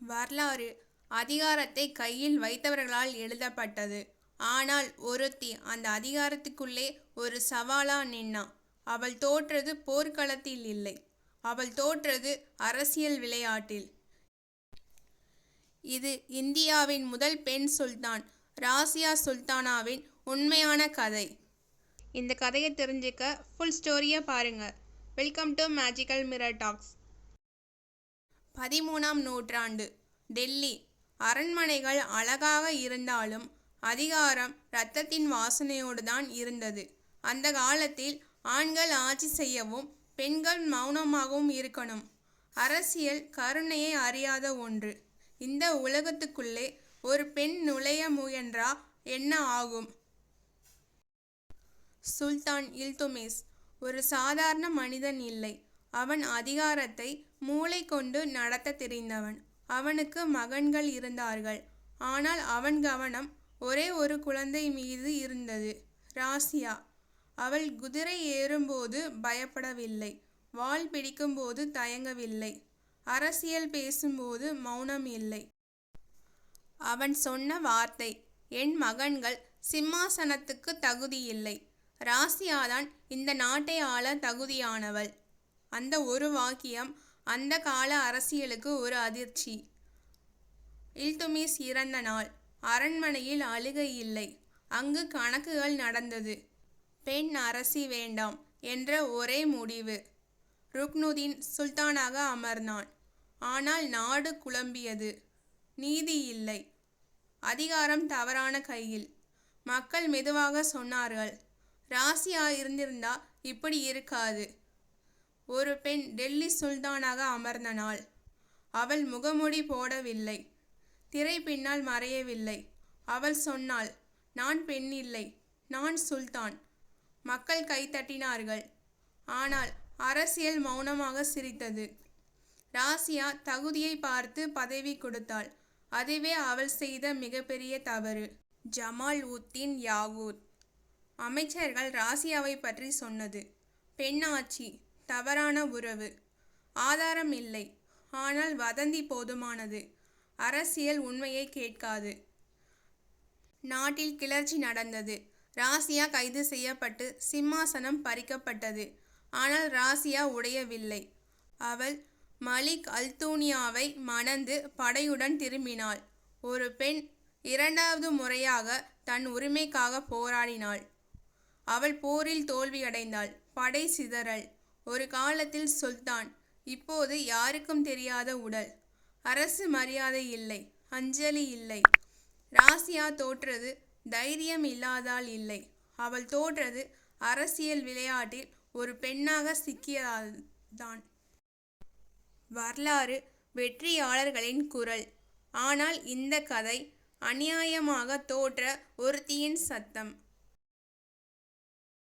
வரலாறு அதிகாரத்தை கையில் வைத்தவர்களால் எழுதப்பட்டது. ஆனால் ஒருத்தி அந்த அதிகாரத்துக்குள்ளே ஒரு சவாலா நின்னா. அவள் தோற்றது போர்க்களத்தில் இல்லை, அவள் தோற்றது அரசியல் விளையாட்டில். இது இந்தியாவின் முதல் பெண் சுல்தான், ராசியா சுல்தானாவின் உண்மையான கதை. இந்த கதையை தெரிஞ்சுக்க ஃபுல் ஸ்டோரியை பாருங்க. Welcome to magical mirror talks. 13ஆம் நூற்றாண்டு டெல்லி. அரண்மனைகள் அழகாக இருந்தாலும் அதிகாரம் இரத்தத்தின் வாசனையோடு தான் இருந்தது. அந்த காலத்தில் ஆண்கள் ஆட்சி செய்யவும் பெண்கள் மௌனமாகவும் இருக்கணும். அரசியல் கருணையை அறியாத ஒன்று. இந்த உலகத்துக்குள்ளே ஒரு பெண் நுழைய முயன்றா என்ன ஆகும்? சுல்தான் இல்துமிஸ் ஒரு சாதாரண மனிதன் இல்லை. அவன் அதிகாரத்தை மூளை கொண்டு நடத்த தெரிந்தவன். அவனுக்கு மகன்கள் இருந்தார்கள். ஆனால் அவன் கவனம் ஒரே ஒரு குழந்தை மீது இருந்தது, ராசியா. அவள் குதிரை ஏறும்போது பயப்படவில்லை, வாள் பிடிக்கும்போது தயங்கவில்லை, அரசியல் பேசும்போது மௌனம் இல்லை. அவன் சொன்ன வார்த்தை, என் மகன்கள் சிம்மாசனத்துக்கு தகுதியில்லை, ராசியாதான் இந்த நாட்டை ஆள தகுதியானவள். அந்த ஒரு வாக்கியம் அந்த கால அரசியலுக்கு ஒரு அதிர்ச்சி. இல்துமிஸ் இறந்த நாள். அரண்மனையில் அழுகை இல்லை, அங்கு கணக்குகள் நடந்தது. பெண் அரசி வேண்டாம் என்ற ஒரே முடிவு. ருக்னுதீன் சுல்தானாக அமர்ந்தான். ஆனால் நாடு குழம்பியது. நீதி இல்லை, அதிகாரம் தவறான கையில். மக்கள் மெதுவாக சொன்னார்கள், ராசியா இருந்திருந்தா இப்படி இருக்காது. ஒரு பெண் டெல்லி சுல்தானாக அமர்ந்த நாள். அவள் முகமுடி போடவில்லை, திரை பின்னால் மறையவில்லை. அவள் சொன்னாள், நான் பெண் இல்லை, நான் சுல்தான். மக்கள் கைத்தட்டினார்கள். ஆனால் அரசியல் மௌனமாக சிரித்தது. ராசியா தகுதியை பார்த்து பதவி கொடுத்தாள். அதுவே அவள் செய்த மிகப்பெரிய தவறு. ஜமால் உத்தீன் யாகூத் அமைச்சர்கள் ராசியாவை பற்றி சொன்னது, பெண்ணாட்சி, தவறான உறவு. ஆதாரம் இல்லை, ஆனால் வதந்தி போதுமானது. அரசியல் உண்மையை கேட்காது. நாட்டில் கிளர்ச்சி நடந்தது. ராசியா கைது செய்யப்பட்டு சிம்மாசனம் பறிக்கப்பட்டது. ஆனால் ராசியா உடையவில்லை. அவள் மலிக் அல்தூனியாவை மணந்து படையுடன் திரும்பினாள். ஒரு பெண் இரண்டாவது முறையாக தன் உரிமைக்காக போராடினாள். அவள் போரில் தோல்வியடைந்தாள். படை சிதறல். ஒரு காலத்தில் சுல்தான், இப்போது யாருக்கும் தெரியாத உடல். அரசு மரியாதை இல்லை, அஞ்சலி இல்லை. ராசியா தோற்றது தைரியம் இல்லாதால் இல்லை, அவள் தோற்றது அரசியல் விளையாட்டில் ஒரு பெண்ணாக சிக்கியதால்தான். வரலாறு வெற்றியாளர்களின் குரல். ஆனால் இந்த கதை அநியாயமாக தோற்ற ஒருத்தியின் சத்தம்.